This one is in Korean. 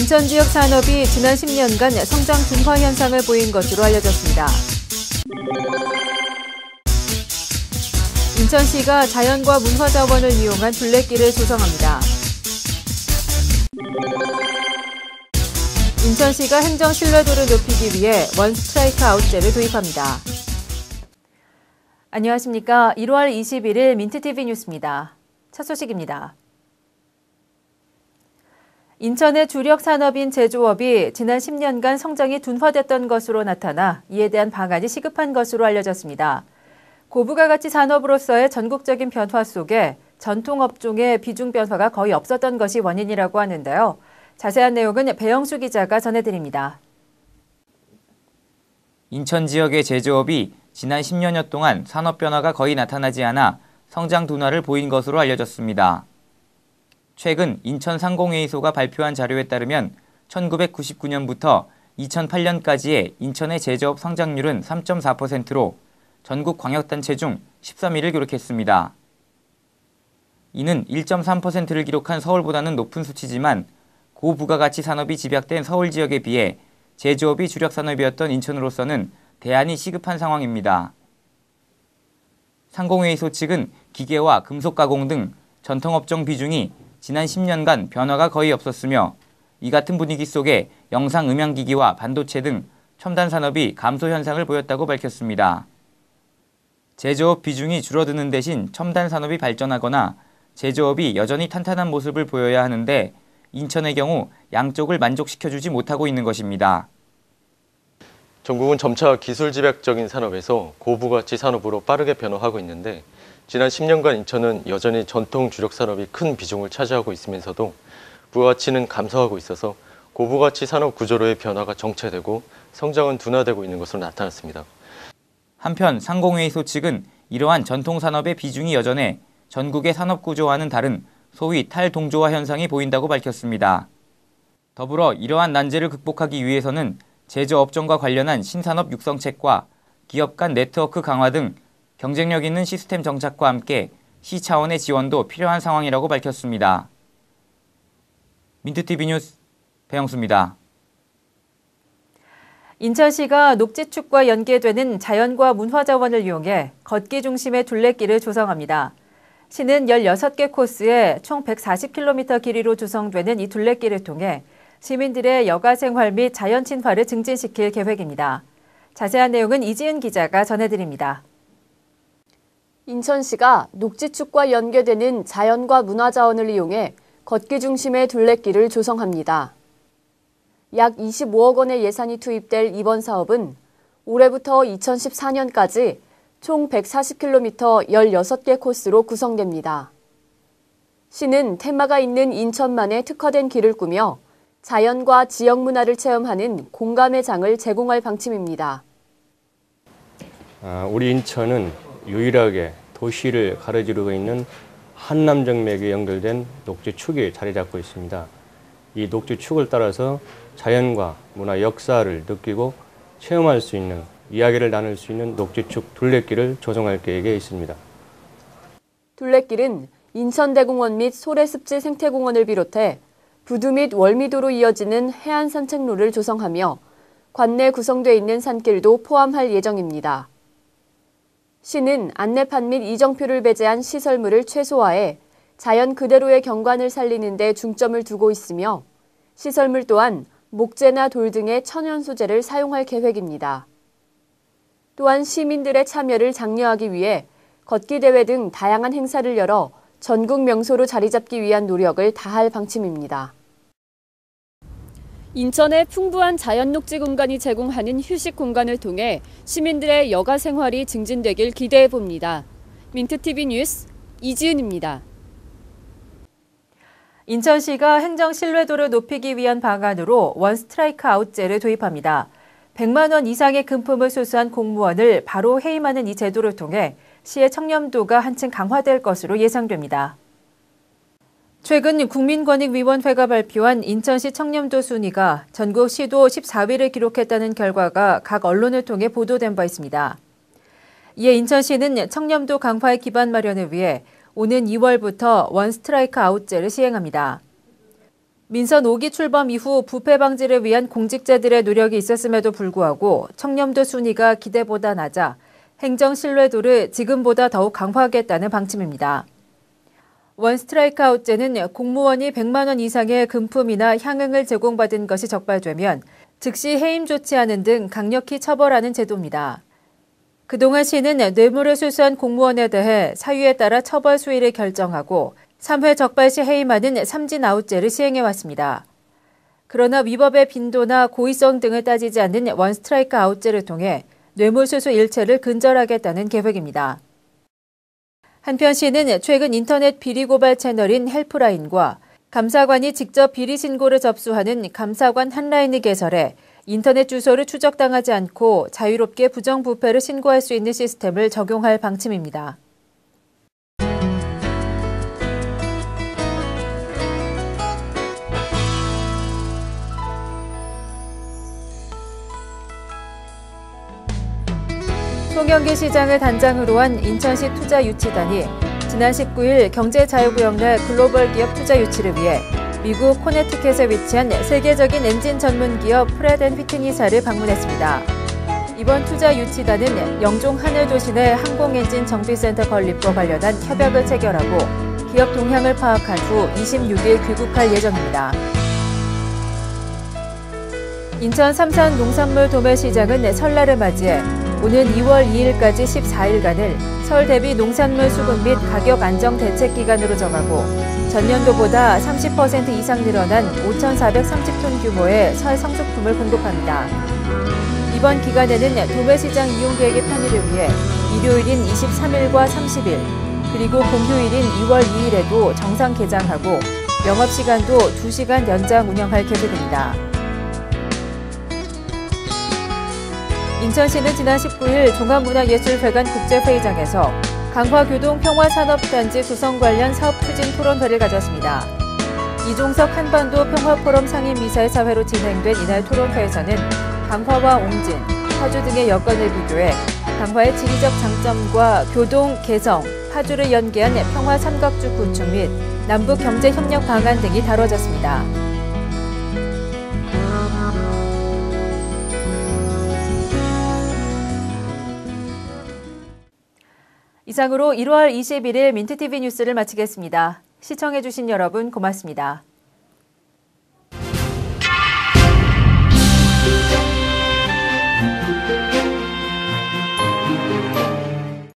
인천 지역 산업이 지난 10년간 성장 둔화 현상을 보인 것으로 알려졌습니다. 인천시가 자연과 문화자원을 이용한 둘레길을 조성합니다. 인천시가 행정 신뢰도를 높이기 위해 원 스트라이크 아웃제를 도입합니다. 안녕하십니까. 1월 21일 민트TV 뉴스입니다. 첫 소식입니다. 인천의 주력 산업인 제조업이 지난 10년간 성장이 둔화됐던 것으로 나타나 이에 대한 방안이 시급한 것으로 알려졌습니다. 고부가 가치 산업으로서의 전국적인 변화 속에 전통 업종의 비중 변화가 거의 없었던 것이 원인이라고 하는데요. 자세한 내용은 배영수 기자가 전해드립니다. 인천 지역의 제조업이 지난 10여년 동안 산업 변화가 거의 나타나지 않아 성장 둔화를 보인 것으로 알려졌습니다. 최근 인천 상공회의소가 발표한 자료에 따르면 1999년부터 2008년까지의 인천의 제조업 성장률은 3.4%로 전국 광역단체 중 13위를 기록했습니다. 이는 1.3%를 기록한 서울보다는 높은 수치지만 고부가가치 산업이 집약된 서울 지역에 비해 제조업이 주력 산업이었던 인천으로서는 대안이 시급한 상황입니다. 상공회의소 측은 기계와 금속 가공 등 전통업종 비중이 지난 10년간 변화가 거의 없었으며 이 같은 분위기 속에 영상 음향기기와 반도체 등 첨단 산업이 감소 현상을 보였다고 밝혔습니다. 제조업 비중이 줄어드는 대신 첨단 산업이 발전하거나 제조업이 여전히 탄탄한 모습을 보여야 하는데 인천의 경우 양쪽을 만족시켜주지 못하고 있는 것입니다. 전국은 점차 기술 집약적인 산업에서 고부가치 산업으로 빠르게 변화하고 있는데 지난 10년간 인천은 여전히 전통 주력 산업이 큰 비중을 차지하고 있으면서도 부가가치는 감소하고 있어서 고부가치 산업 구조로의 변화가 정체되고 성장은 둔화되고 있는 것으로 나타났습니다. 한편 상공회의소 측은 이러한 전통 산업의 비중이 여전해 전국의 산업 구조와는 다른 소위 탈동조화 현상이 보인다고 밝혔습니다. 더불어 이러한 난제를 극복하기 위해서는 제조업종과 관련한 신산업 육성책과 기업 간 네트워크 강화 등 경쟁력 있는 시스템 정착과 함께 시 차원의 지원도 필요한 상황이라고 밝혔습니다. 민트TV 뉴스 배영수입니다. 인천시가 녹지축과 연계되는 자연과 문화자원을 이용해 걷기 중심의 둘레길을 조성합니다. 시는 16개 코스에 총 140km 길이로 조성되는 이 둘레길을 통해 시민들의 여가 생활 및 자연 친화를 증진시킬 계획입니다. 자세한 내용은 이지은 기자가 전해드립니다. 인천시가 녹지축과 연계되는 자연과 문화자원을 이용해 걷기 중심의 둘레길을 조성합니다. 약 25억 원의 예산이 투입될 이번 사업은 올해부터 2014년까지 총 140km 16개 코스로 구성됩니다. 시는 테마가 있는 인천만의 특화된 길을 꾸며 자연과 지역 문화를 체험하는 공감의 장을 제공할 방침입니다. 우리 인천은 유일하게 도시를 가로지르고 있는 한남정맥에 연결된 녹지축이 자리 잡고 있습니다. 이 녹지축을 따라서 자연과 문화 역사를 느끼고 체험할 수 있는, 이야기를 나눌 수 있는 녹지축 둘레길을 조성할 계획에 있습니다. 둘레길은 인천대공원 및 소래습지 생태공원을 비롯해 부두 및 월미도로 이어지는 해안 산책로를 조성하며 관내 구성돼 있는 산길도 포함할 예정입니다. 시는 안내판 및 이정표를 배제한 시설물을 최소화해 자연 그대로의 경관을 살리는 데 중점을 두고 있으며 시설물 또한 목재나 돌 등의 천연 소재를 사용할 계획입니다. 또한 시민들의 참여를 장려하기 위해 걷기 대회 등 다양한 행사를 열어 전국 명소로 자리 잡기 위한 노력을 다할 방침입니다. 인천의 풍부한 자연 녹지 공간이 제공하는 휴식 공간을 통해 시민들의 여가 생활이 증진되길 기대해 봅니다. 민트TV 뉴스 이지은입니다. 인천시가 행정 신뢰도를 높이기 위한 방안으로 원 스트라이크 아웃제를 도입합니다. 100만 원 이상의 금품을 소수한 공무원을 바로 해임하는 이 제도를 통해 시의 청렴도가 한층 강화될 것으로 예상됩니다. 최근 국민권익위원회가 발표한 인천시 청렴도 순위가 전국 시도 14위를 기록했다는 결과가 각 언론을 통해 보도된 바 있습니다. 이에 인천시는 청렴도 강화의 기반 마련을 위해 오는 2월부터 원 스트라이크 아웃제를 시행합니다. 민선 5기 출범 이후 부패 방지를 위한 공직자들의 노력이 있었음에도 불구하고 청렴도 순위가 기대보다 낮아 행정 신뢰도를 지금보다 더욱 강화하겠다는 방침입니다. 원스트라이크 아웃제는 공무원이 100만 원 이상의 금품이나 향응을 제공받은 것이 적발되면 즉시 해임 조치하는 등 강력히 처벌하는 제도입니다. 그동안 시는 뇌물을 수수한 공무원에 대해 사유에 따라 처벌 수위를 결정하고 3회 적발 시 해임하는 삼진 아웃제를 시행해왔습니다. 그러나 위법의 빈도나 고의성 등을 따지지 않는 원스트라이크 아웃제를 통해 뇌물수수 일체를 근절하겠다는 계획입니다. 한편 시는 최근 인터넷 비리 고발 채널인 헬프라인과 감사관이 직접 비리 신고를 접수하는 감사관 한라인을 개설해 인터넷 주소를 추적당하지 않고 자유롭게 부정부패를 신고할 수 있는 시스템을 적용할 방침입니다. 송영길 시장을 단장으로 한 인천시 투자유치단이 지난 19일 경제자유구역 내 글로벌 기업 투자 유치를 위해 미국 코네티켓에 위치한 세계적인 엔진 전문 기업 프렛 앤 휘트니사를 방문했습니다. 이번 투자 유치단은 영종 하늘도시 내 항공엔진 정비센터 건립과 관련한 협약을 체결하고 기업 동향을 파악한 후 26일 귀국할 예정입니다. 인천 삼산 농산물 도매시장은 설날을 맞이해 오는 2월 2일까지 14일간을 설 대비 농산물 수급 및 가격 안정 대책 기간으로 정하고 전년도보다 30% 이상 늘어난 5,430톤 규모의 설 성수품을 공급합니다. 이번 기간에는 도매시장 이용 계획의 편의를 위해 일요일인 23일과 30일, 그리고 공휴일인 2월 2일에도 정상 개장하고 영업시간도 2시간 연장 운영할 계획입니다. 인천시는 지난 19일 종합문화예술회관 국제회의장에서 강화교동 평화산업단지 구성 관련 사업 추진 토론회를 가졌습니다. 이종석 한반도 평화포럼 상임이사회로 진행된 이날 토론회에서는 강화와 옹진, 파주 등의 여건을 비교해 강화의 지리적 장점과 교동, 개성, 파주를 연계한 평화 삼각주 구축 및 남북 경제 협력 방안 등이 다뤄졌습니다. 이상으로 1월 21일 민트TV 뉴스를 마치겠습니다. 시청해주신 여러분 고맙습니다.